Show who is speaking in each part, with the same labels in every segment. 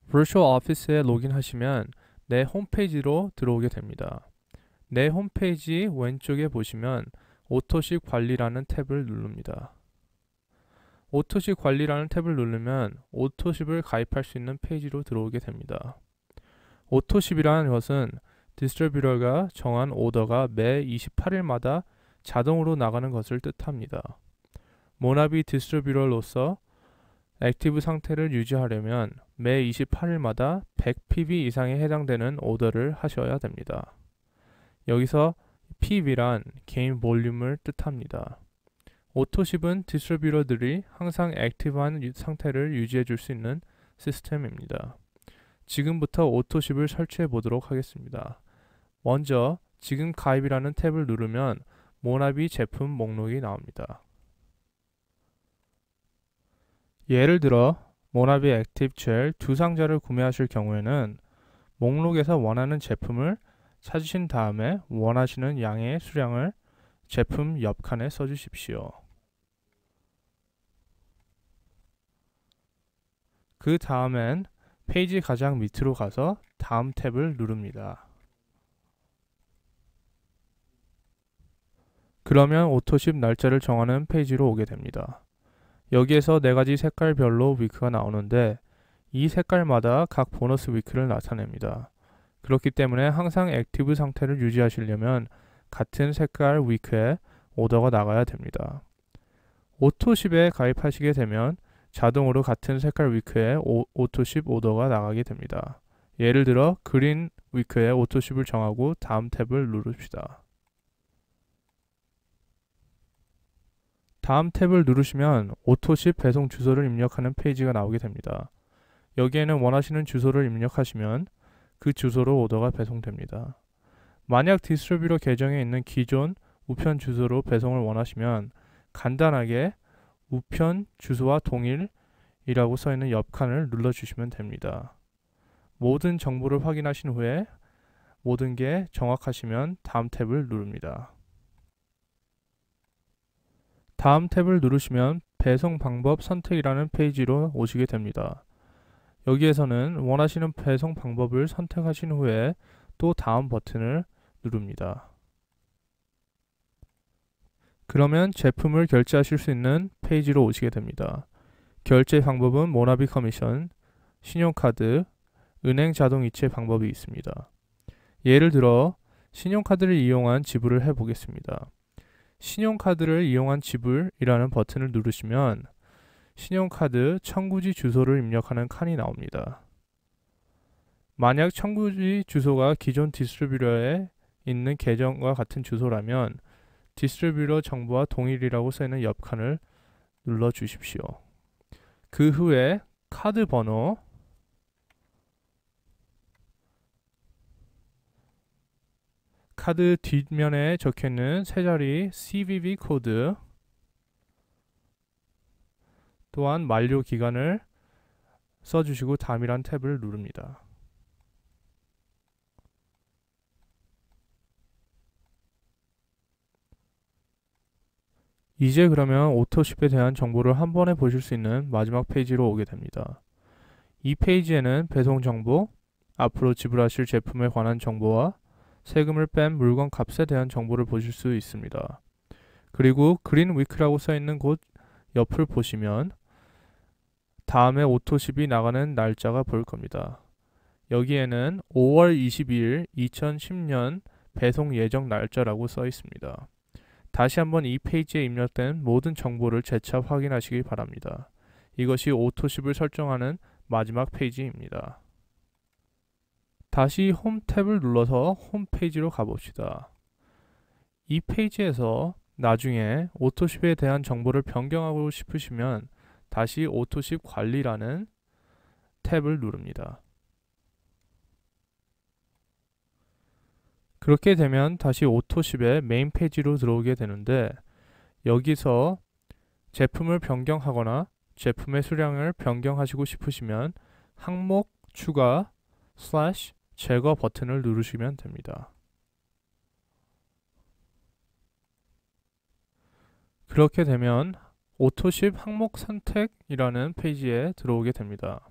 Speaker 1: Virtual Office에 로그인하시면 내 홈페이지로 들어오게 됩니다. 내 홈페이지 왼쪽에 보시면 오토십 관리라는 탭을 누릅니다. 오토십 관리라는 탭을 누르면 오토십을 가입할 수 있는 페이지로 들어오게 됩니다. 오토십이라는 것은 디스트리뷰터가 정한 오더가 매 28일마다 자동으로 나가는 것을 뜻합니다. 모나비 디스트리뷰터로서 액티브 상태를 유지하려면 매 28일마다 100pb 이상에 해당되는 오더를 하셔야 됩니다. 여기서 pb란 개인 볼륨을 뜻합니다. 오토십은 디스트리뷰터들이 항상 액티브한 상태를 유지해 줄 수 있는 시스템입니다. 지금부터 오토십을 설치해 보도록 하겠습니다. 먼저 지금 가입이라는 탭을 누르면 모나비 제품 목록이 나옵니다. 예를 들어 모나비 액티브 젤 두 상자를 구매하실 경우에는 목록에서 원하는 제품을 찾으신 다음에 원하시는 양의 수량을 제품 옆칸에 써주십시오. 그 다음엔 페이지 가장 밑으로 가서 다음 탭을 누릅니다. 그러면 오토십 날짜를 정하는 페이지로 오게 됩니다. 여기에서 4가지 색깔별로 위크가 나오는데 이 색깔마다 각 보너스 위크를 나타냅니다. 그렇기 때문에 항상 액티브 상태를 유지하시려면 같은 색깔 위크에 오더가 나가야 됩니다. 오토십에 가입하시게 되면 자동으로 같은 색깔 위크에 오토십 오더가 나가게 됩니다. 예를 들어 그린 위크에 오토십을 정하고 다음 탭을 누릅시다. 다음 탭을 누르시면 오토십 배송 주소를 입력하는 페이지가 나오게 됩니다. 여기에는 원하시는 주소를 입력하시면 그 주소로 오더가 배송됩니다. 만약 디스트리뷰터 계정에 있는 기존 우편 주소로 배송을 원하시면 간단하게 우편 주소와 동일이라고 써있는 옆칸을 눌러주시면 됩니다. 모든 정보를 확인하신 후에 모든 게 정확하시면 다음 탭을 누릅니다. 다음 탭을 누르시면 배송 방법 선택이라는 페이지로 오시게 됩니다. 여기에서는 원하시는 배송 방법을 선택하신 후에 또 다음 버튼을 누릅니다. 그러면 제품을 결제하실 수 있는 페이지로 오시게 됩니다. 결제 방법은 모나비 커미션, 신용카드, 은행 자동 이체 방법이 있습니다. 예를 들어 신용카드를 이용한 지불을 해보겠습니다. 신용카드를 이용한 지불이라는 버튼을 누르시면 신용카드 청구지 주소를 입력하는 칸이 나옵니다. 만약 청구지 주소가 기존 디스트리뷰터에 있는 계정과 같은 주소라면 디스트리뷰터 정보와 동일이라고 써있는 옆칸을 눌러주십시오. 그 후에 카드 번호, 카드 뒷면에 적혀있는 세 자리 CVV 코드, 또한 만료 기간을 써주시고 다음이란 탭을 누릅니다. 이제 그러면 오토십에 대한 정보를 한 번에 보실 수 있는 마지막 페이지로 오게 됩니다. 이 페이지에는 배송 정보, 앞으로 지불하실 제품에 관한 정보와 세금을 뺀 물건 값에 대한 정보를 보실 수 있습니다. 그리고 그린 위크라고 써있는 곳 옆을 보시면 다음에 오토십이 나가는 날짜가 보일 겁니다. 여기에는 5월 22일 2010년 배송 예정 날짜라고 써 있습니다. 다시 한번 이 페이지에 입력된 모든 정보를 재차 확인하시기 바랍니다. 이것이 오토십을 설정하는 마지막 페이지입니다. 다시 홈 탭을 눌러서 홈페이지로 가봅시다. 이 페이지에서 나중에 오토십에 대한 정보를 변경하고 싶으시면 다시 오토십 관리라는 탭을 누릅니다. 그렇게 되면 다시 오토십의 메인 페이지로 들어오게 되는데 여기서 제품을 변경하거나 제품의 수량을 변경하시고 싶으시면 항목 추가 / 제거 버튼을 누르시면 됩니다. 그렇게 되면 오토십 항목 선택이라는 페이지에 들어오게 됩니다.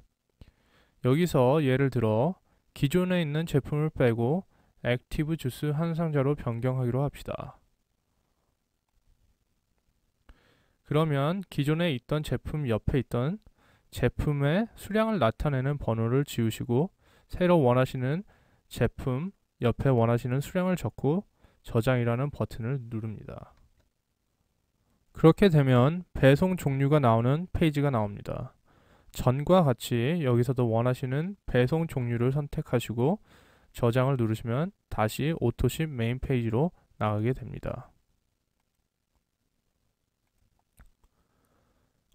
Speaker 1: 여기서 예를 들어 기존에 있는 제품을 빼고 액티브 주스 한 상자로 변경하기로 합시다. 그러면 기존에 있던 제품 옆에 있던 제품의 수량을 나타내는 번호를 지우시고 새로 원하시는 제품 옆에 원하시는 수량을 적고 저장이라는 버튼을 누릅니다. 그렇게 되면 배송 종류가 나오는 페이지가 나옵니다. 전과 같이 여기서도 원하시는 배송 종류를 선택하시고 저장을 누르시면 다시 오토십 메인 페이지로 나가게 됩니다.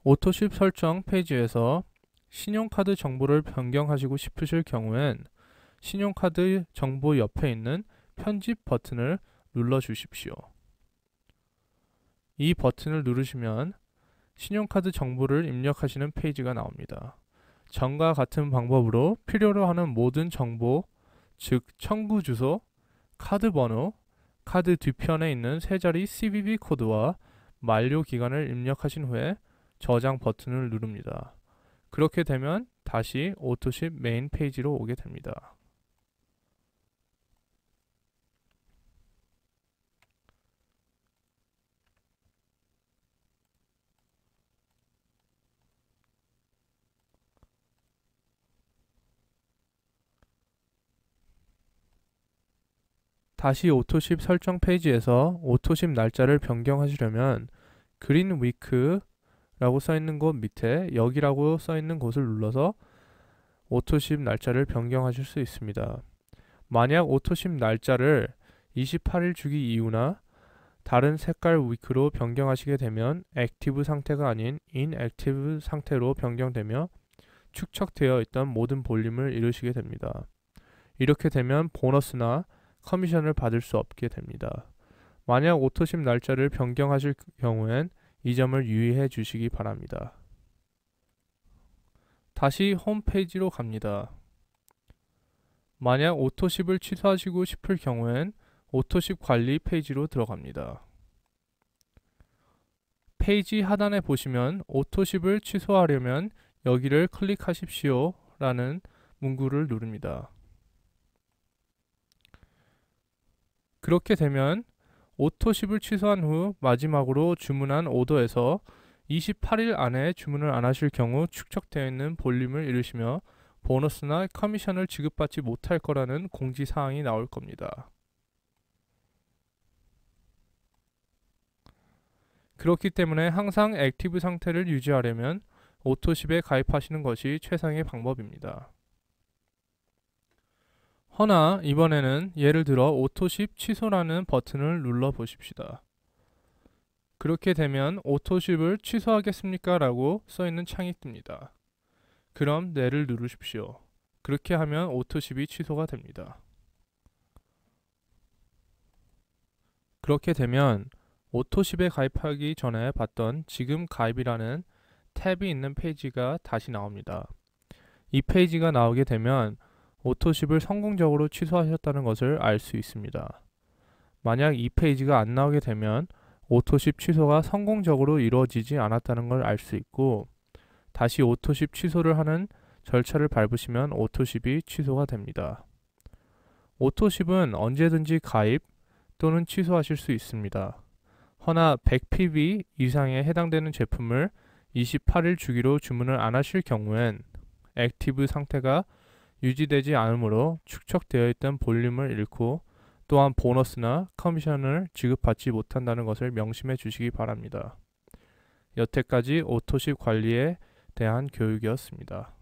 Speaker 1: 오토십 설정 페이지에서 신용카드 정보를 변경하시고 싶으실 경우엔 신용카드 정보 옆에 있는 편집 버튼을 눌러 주십시오. 이 버튼을 누르시면 신용카드 정보를 입력하시는 페이지가 나옵니다. 전과 같은 방법으로 필요로 하는 모든 정보, 즉 청구 주소, 카드 번호, 카드 뒤편에 있는 세 자리 CVV 코드와 만료 기간을 입력하신 후에 저장 버튼을 누릅니다. 그렇게 되면 다시 오토십 메인 페이지로 오게 됩니다. 다시 오토십 설정 페이지에서 오토십 날짜를 변경하시려면 그린 위크라고 써있는 곳 밑에 여기라고 써있는 곳을 눌러서 오토십 날짜를 변경하실 수 있습니다. 만약 오토십 날짜를 28일 주기 이후나 다른 색깔 위크로 변경하시게 되면 액티브 상태가 아닌 인액티브 상태로 변경되며 축적되어 있던 모든 볼륨을 잃으시게 됩니다. 이렇게 되면 보너스나 커미션을 받을 수 없게 됩니다. 만약 오토십 날짜를 변경하실 경우엔 이 점을 유의해 주시기 바랍니다. 다시 홈페이지로 갑니다. 만약 오토십을 취소하시고 싶을 경우엔 오토십 관리 페이지로 들어갑니다. 페이지 하단에 보시면 오토십을 취소하려면 여기를 클릭하십시오 라는 문구를 누릅니다. 그렇게 되면 오토십을 취소한 후 마지막으로 주문한 오더에서 28일 안에 주문을 안 하실 경우 축적되어 있는 볼륨을 잃으시며 보너스나 커미션을 지급받지 못할 거라는 공지사항이 나올 겁니다. 그렇기 때문에 항상 액티브 상태를 유지하려면 오토십에 가입하시는 것이 최상의 방법입니다. 허나 이번에는 예를 들어 오토십 취소라는 버튼을 눌러 보십시다. 그렇게 되면 오토십을 취소하겠습니까? 라고 써있는 창이 뜹니다. 그럼 네를 누르십시오. 그렇게 하면 오토십이 취소가 됩니다. 그렇게 되면 오토십에 가입하기 전에 봤던 지금 가입이라는 탭이 있는 페이지가 다시 나옵니다. 이 페이지가 나오게 되면 오토십을 성공적으로 취소하셨다는 것을 알 수 있습니다. 만약 이 페이지가 안 나오게 되면 오토십 취소가 성공적으로 이루어지지 않았다는 걸 알 수 있고 다시 오토십 취소를 하는 절차를 밟으시면 오토십이 취소가 됩니다. 오토십은 언제든지 가입 또는 취소하실 수 있습니다. 허나 100pb 이상에 해당되는 제품을 28일 주기로 주문을 안 하실 경우엔 액티브 상태가 유지되지 않으므로 축적되어 있던 볼륨을 잃고 또한 보너스나 커미션을 지급받지 못한다는 것을 명심해 주시기 바랍니다. 여태까지 오토십 관리에 대한 교육이었습니다.